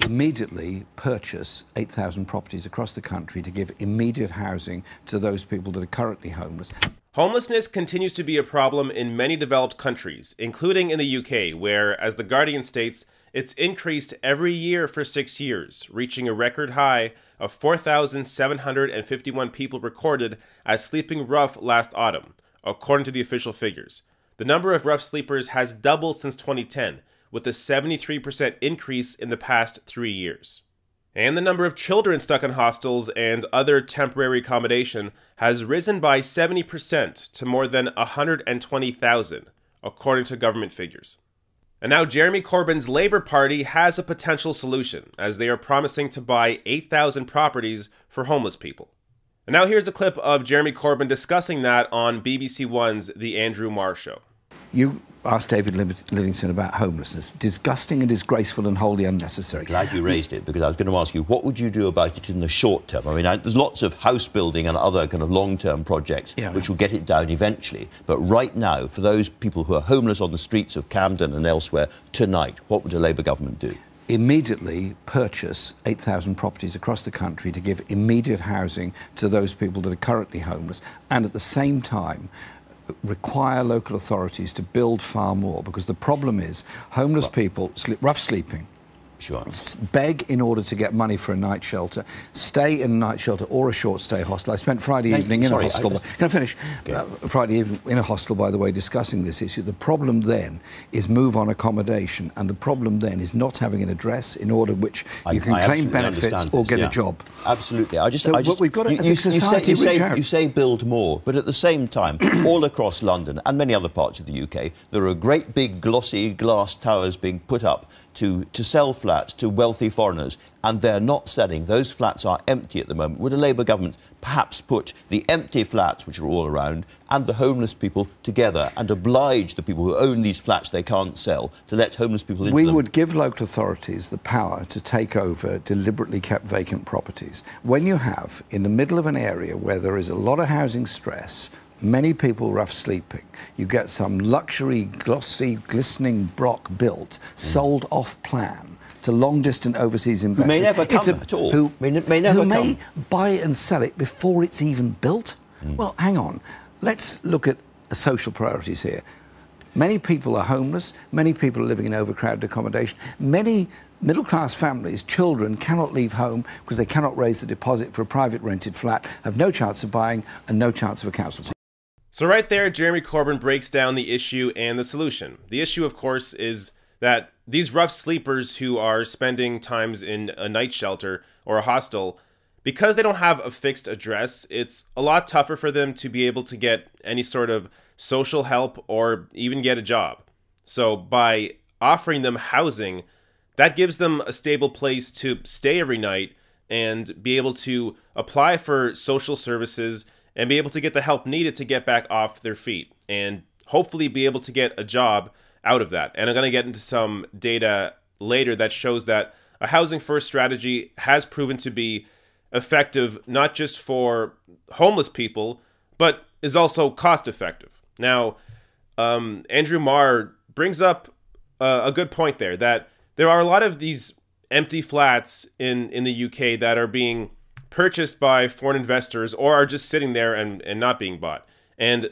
immediately purchase 8,000 properties across the country to give immediate housing to those people that are currently homeless. Homelessness continues to be a problem in many developed countries, including in the UK, where, as The Guardian states, it's increased every year for 6 years, reaching a record high of 4,751 people recorded as sleeping rough last autumn, according to the official figures. The number of rough sleepers has doubled since 2010, with a 73% increase in the past 3 years. And the number of children stuck in hostels and other temporary accommodation has risen by 70% to more than 120,000, according to government figures. And now Jeremy Corbyn's Labour Party has a potential solution, as they are promising to buy 8,000 properties for homeless people. And now here's a clip of Jeremy Corbyn discussing that on BBC One's The Andrew Marr Show. You asked David Livingstone about homelessness. Disgusting and disgraceful and wholly unnecessary. Glad you raised it, because I was going to ask you, what would you do about it in the short term? I mean, there's lots of house building and other kind of long-term projects which will get it down eventually. But right now, for those people who are homeless on the streets of Camden and elsewhere tonight, what would a Labour government do? Immediately purchase 8,000 properties across the country to give immediate housing to those people that are currently homeless, and at the same time require local authorities to build far more, because the problem is homeless people, rough sleeping, beg in order to get money for a night shelter, stay in a night shelter or a short stay hostel. I spent Friday evening in a hostel. Can I finish? Friday evening in a hostel, by the way, discussing this issue. The problem then is move on accommodation, and the problem then is not having an address in order which you can claim benefits or get a job. Absolutely. We've got to, as a society, you say build more, but at the same time, all across London and many other parts of the UK, there are great big glossy glass towers being put up to sell flats to wealthy foreigners, and they're not selling. Those flats are empty at the moment. Would a Labour government perhaps put the empty flats, which are all around, and the homeless people together and oblige the people who own these flats they can't sell to let homeless people into them? We would give local authorities the power to take over deliberately kept vacant properties. When you have, in the middle of an area where there is a lot of housing stress, many people rough sleeping, you get some luxury, glossy, glistening block built, sold off plan to long-distance overseas investors. Who may never come at all. Who may buy and sell it before it's even built. Well, hang on. Let's look at social priorities here. Many people are homeless. Many people are living in overcrowded accommodation. Many middle-class families, children, cannot leave home because they cannot raise the deposit for a private rented flat, have no chance of buying and no chance of a council. So right there, Jeremy Corbyn breaks down the issue and the solution. The issue, of course, is that these rough sleepers who are spending times in a night shelter or a hostel, because they don't have a fixed address, it's a lot tougher for them to be able to get any sort of social help or even get a job. So by offering them housing, that gives them a stable place to stay every night and be able to apply for social services and be able to get the help needed to get back off their feet and hopefully be able to get a job out of that. And I'm going to get into some data later that shows that a housing first strategy has proven to be effective, not just for homeless people, but is also cost effective. Now, Andrew Marr brings up a good point there, that there are a lot of these empty flats in the UK that are being purchased by foreign investors or are just sitting there and not being bought. And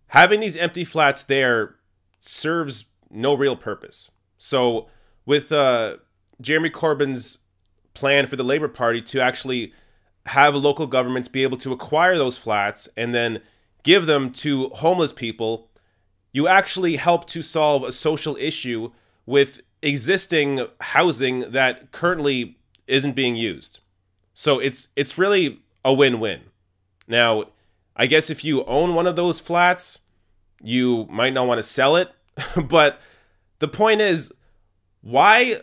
having these empty flats there serves no real purpose. So with Jeremy Corbyn's plan for the Labour Party to actually have local governments be able to acquire those flats and then give them to homeless people, you actually help to solve a social issue with existing housing that currently isn't being used. So it's really a win-win. Now, I guess if you own one of those flats, you might not want to sell it, but the point is, what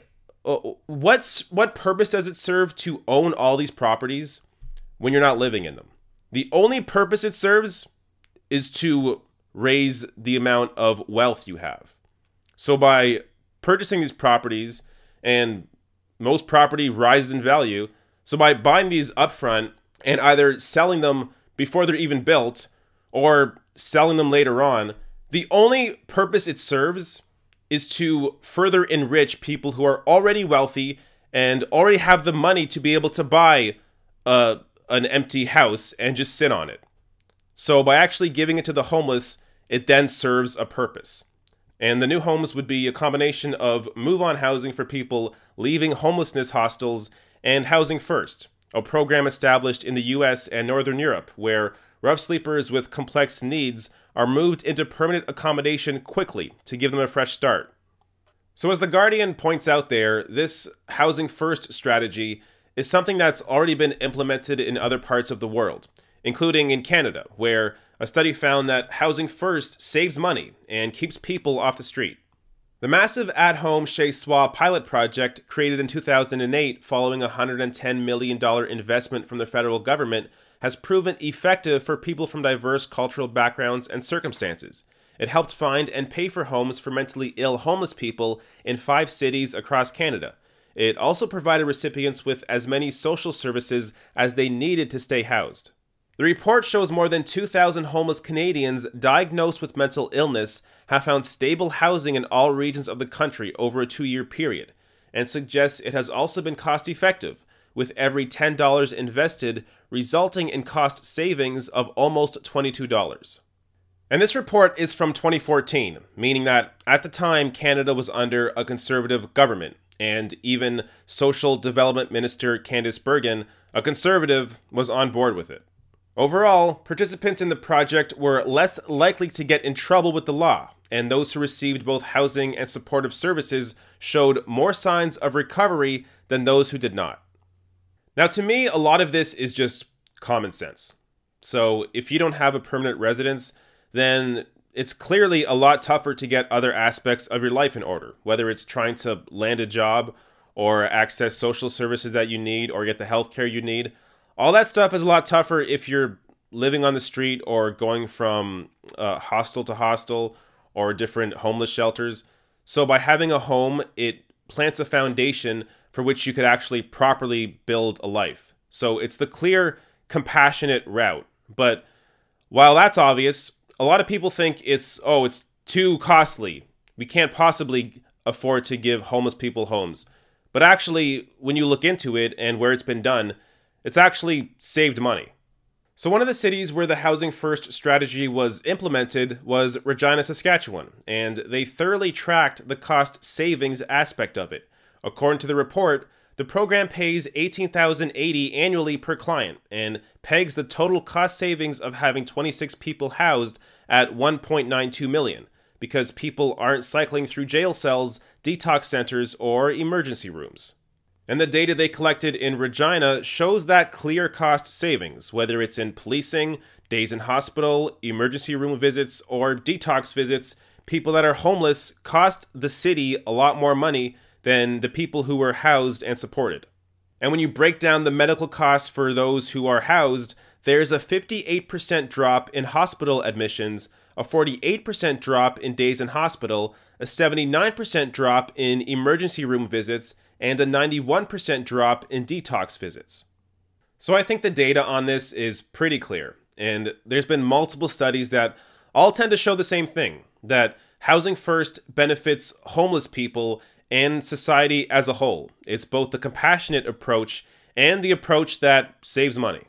purpose does it serve to own all these properties when you're not living in them? The only purpose it serves is to raise the amount of wealth you have. So by purchasing these properties, and most property rises in value, so by buying these upfront and either selling them before they're even built or selling them later on, the only purpose it serves is to further enrich people who are already wealthy and already have the money to be able to buy an empty house and just sit on it. So by actually giving it to the homeless, it then serves a purpose. And the new homes would be a combination of move-on housing for people leaving homelessness hostels and Housing First, a program established in the US and Northern Europe where rough sleepers with complex needs are moved into permanent accommodation quickly to give them a fresh start. So as The Guardian points out there, this Housing First strategy is something that's already been implemented in other parts of the world, including in Canada, where a study found that Housing First saves money and keeps people off the street. The massive at-home Chez Soi pilot project, created in 2008 following a $110 million investment from the federal government, has proven effective for people from diverse cultural backgrounds and circumstances. It helped find and pay for homes for mentally ill homeless people in 5 cities across Canada. It also provided recipients with as many social services as they needed to stay housed. The report shows more than 2,000 homeless Canadians diagnosed with mental illness have found stable housing in all regions of the country over a 2-year period, and suggests it has also been cost-effective, with every $10 invested resulting in cost savings of almost $22. And this report is from 2014, meaning that at the time Canada was under a conservative government, and even Social Development Minister Candice Bergen, a conservative, was on board with it. Overall, participants in the project were less likely to get in trouble with the law, and those who received both housing and supportive services showed more signs of recovery than those who did not. Now, to me, a lot of this is just common sense. So if you don't have a permanent residence, then it's clearly a lot tougher to get other aspects of your life in order, whether it's trying to land a job or access social services that you need or get the healthcare you need. All that stuff is a lot tougher if you're living on the street or going from hostel to hostel or different homeless shelters. So by having a home, it plants a foundation for which you could actually properly build a life. So it's the clear, compassionate route. But while that's obvious, a lot of people think it's too costly. We can't possibly afford to give homeless people homes. But actually, when you look into it and where it's been done, it's actually saved money. So one of the cities where the Housing First strategy was implemented was Regina, Saskatchewan, and they thoroughly tracked the cost savings aspect of it. According to the report, the program pays $18,080 annually per client and pegs the total cost savings of having 26 people housed at $1.92 million, because people aren't cycling through jail cells, detox centers, or emergency rooms. And the data they collected in Regina shows that clear cost savings, whether it's in policing, days in hospital, emergency room visits, or detox visits. People that are homeless cost the city a lot more money than the people who were housed and supported. And when you break down the medical costs for those who are housed, there's a 58% drop in hospital admissions, a 48% drop in days in hospital, a 79% drop in emergency room visits, and a 91% drop in detox visits. So I think the data on this is pretty clear, and there's been multiple studies that all tend to show the same thing, that Housing First benefits homeless people and society as a whole. It's both the compassionate approach and the approach that saves money.